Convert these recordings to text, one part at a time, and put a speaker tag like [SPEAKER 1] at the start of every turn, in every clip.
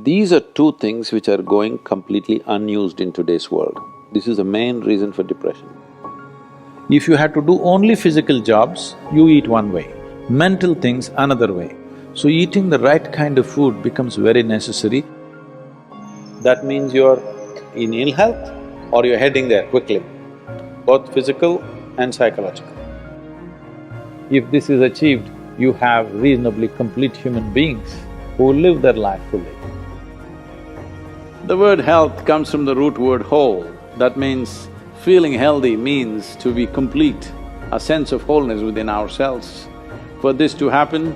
[SPEAKER 1] These are two things which are going completely unused in today's world. This is the main reason for depression.
[SPEAKER 2] If you had to do only physical jobs, you eat one way, mental things another way. So eating the right kind of food becomes very necessary.
[SPEAKER 1] That means you're in ill health or you're heading there quickly, both physical and psychological.
[SPEAKER 2] If this is achieved, you have reasonably complete human beings who live their life fully.
[SPEAKER 1] The word health comes from the root word whole. That means feeling healthy means to be complete, a sense of wholeness within ourselves. For this to happen,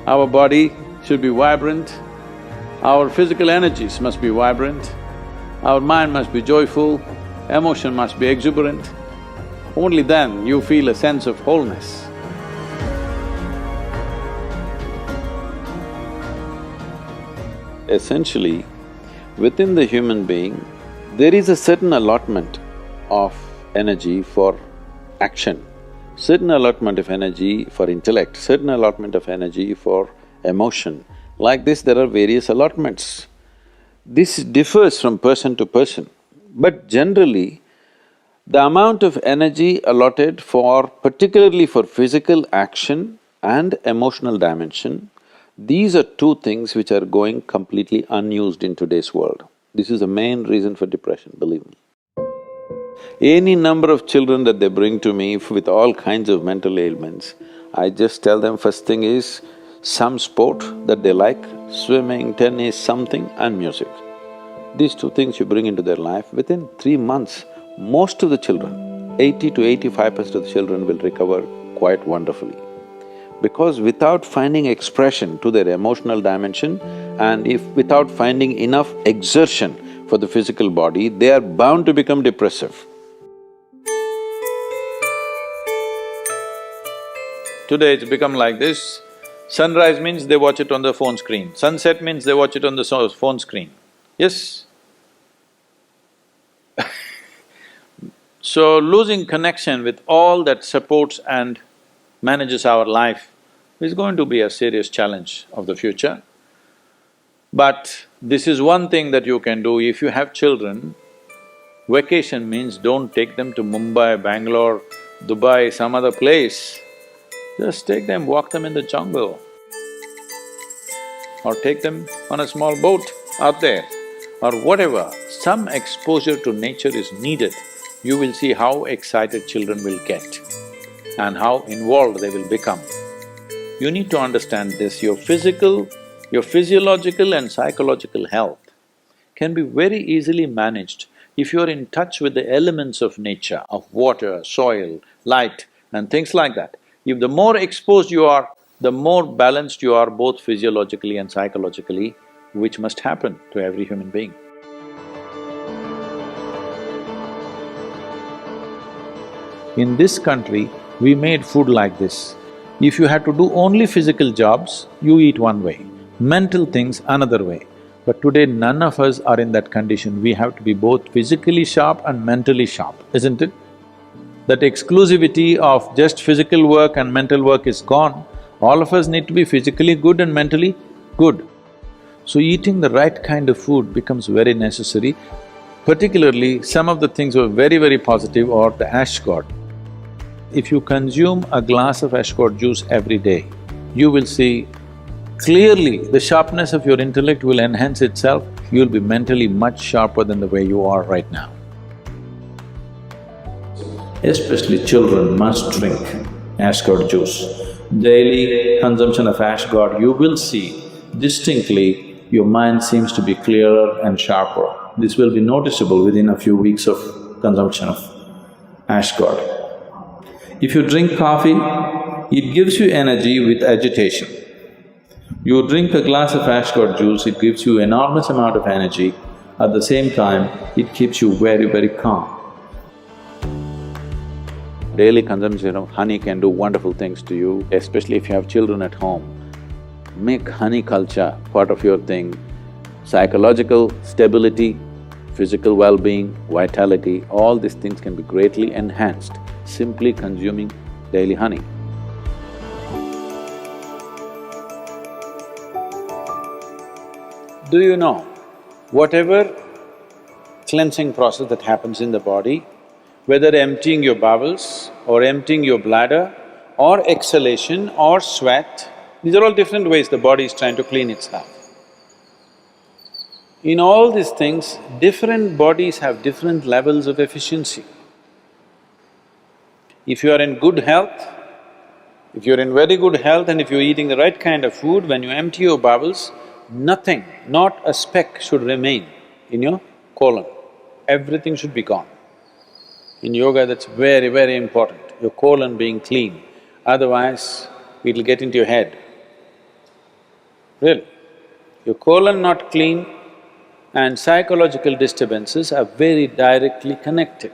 [SPEAKER 1] our body should be vibrant, our physical energies must be vibrant, our mind must be joyful, emotion must be exuberant. Only then you feel a sense of wholeness. Essentially, within the human being, there is a certain allotment of energy for action, certain allotment of energy for intellect, certain allotment of energy for emotion. Like this, there are various allotments. This differs from person to person, but generally, the amount of energy allotted for… particularly for physical action and emotional dimension, these are two things which are going completely unused in today's world. This is the main reason for depression, believe me. Any number of children that they bring to me with all kinds of mental ailments, I just tell them first thing is some sport that they like, swimming, tennis, something, and music. These two things you bring into their life, within 3 months, most of the children, 80 to 85% of the children will recover quite wonderfully. Because without finding expression to their emotional dimension and if without finding enough exertion for the physical body, they are bound to become depressive. Today it's become like this, sunrise means they watch it on the phone screen, sunset means they watch it on the phone screen. Yes? So losing connection with all that supports and manages our life is going to be a serious challenge of the future. But this is one thing that you can do. If you have children, vacation means don't take them to Mumbai, Bangalore, Dubai, some other place. Just take them, walk them in the jungle. Or take them on a small boat out there, or whatever. Some exposure to nature is needed. You will see how excited children will get and how involved they will become. You need to understand this, your physiological and psychological health can be very easily managed if you're in touch with the elements of nature, of water, soil, light and things like that. If the more exposed you are, the more balanced you are both physiologically and psychologically, which must happen to every human being.
[SPEAKER 2] In this country, we made food like this. If you had to do only physical jobs, you eat one way, mental things another way. But today none of us are in that condition, we have to be both physically sharp and mentally sharp, isn't it? That exclusivity of just physical work and mental work is gone, all of us need to be physically good and mentally good. So eating the right kind of food becomes very necessary. Particularly, some of the things were very positive are the ash god. If you consume a glass of ash god juice every day, you will see clearly the sharpness of your intellect will enhance itself, you'll be mentally much sharper than the way you are right now. Especially children must drink ash god juice. Daily consumption of ash god, you will see distinctly your mind seems to be clearer and sharper. This will be noticeable within a few weeks of consumption of ash god. If you drink coffee, it gives you energy with agitation. You drink a glass of ash god juice, it gives you enormous amount of energy. At the same time, it keeps you very calm.
[SPEAKER 1] Daily consumption of honey can do wonderful things to you, especially if you have children at home. Make honey culture part of your thing. Psychological stability, physical well-being, vitality, all these things can be greatly enhanced simply consuming daily honey.
[SPEAKER 2] Do you know, whatever cleansing process that happens in the body, whether emptying your bowels or emptying your bladder or exhalation or sweat, these are all different ways the body is trying to clean itself. In all these things, different bodies have different levels of efficiency. If you are in good health, if you're in very good health and if you're eating the right kind of food, when you empty your bowels, nothing, not a speck should remain in your colon. Everything should be gone. In yoga, that's very, very important, your colon being clean. Otherwise, it'll get into your head. Really. Your colon not clean and psychological disturbances are very directly connected.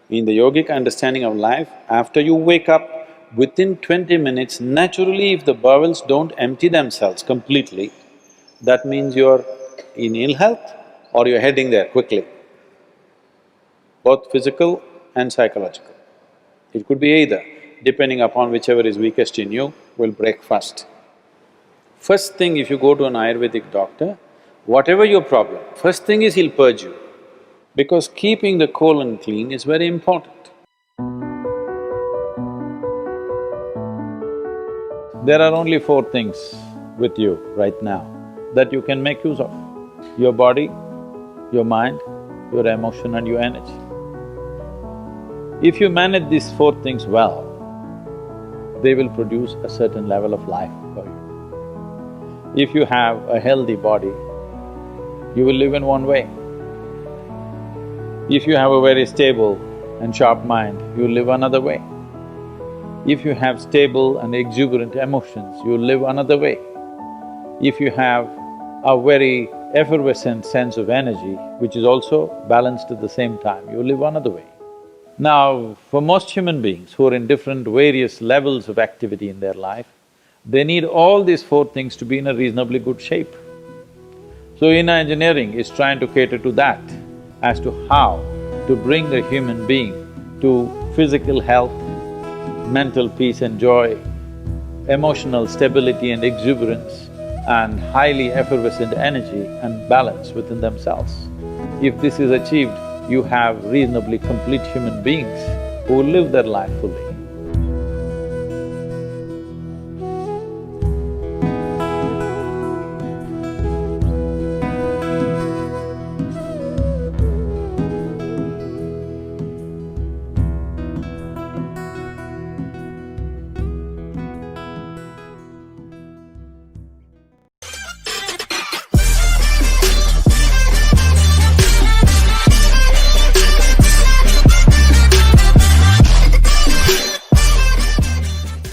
[SPEAKER 2] In the yogic understanding of life, after you wake up, within 20 minutes, naturally if the bowels don't empty themselves completely, that means you're in ill health or you're heading there quickly, both physical and psychological. It could be either, depending upon whichever is weakest in you, will break first. First thing, if you go to an Ayurvedic doctor, whatever your problem, first thing is he'll purge you, because keeping the colon clean is very important. There are only four things with you right now that you can make use of: your body, your mind, your emotion and your energy. If you manage these four things well, they will produce a certain level of life for you. If you have a healthy body, you will live in one way. If you have a very stable and sharp mind, you live another way. If you have stable and exuberant emotions, you live another way. If you have a very effervescent sense of energy, which is also balanced at the same time, you live another way. Now, for most human beings who are in different various levels of activity in their life, they need all these four things to be in a reasonably good shape. So inner engineering is trying to cater to that, as to how to bring a human being to physical health, mental peace and joy, emotional stability and exuberance, and highly effervescent energy and balance within themselves. If this is achieved, you have reasonably complete human beings who live their life fully.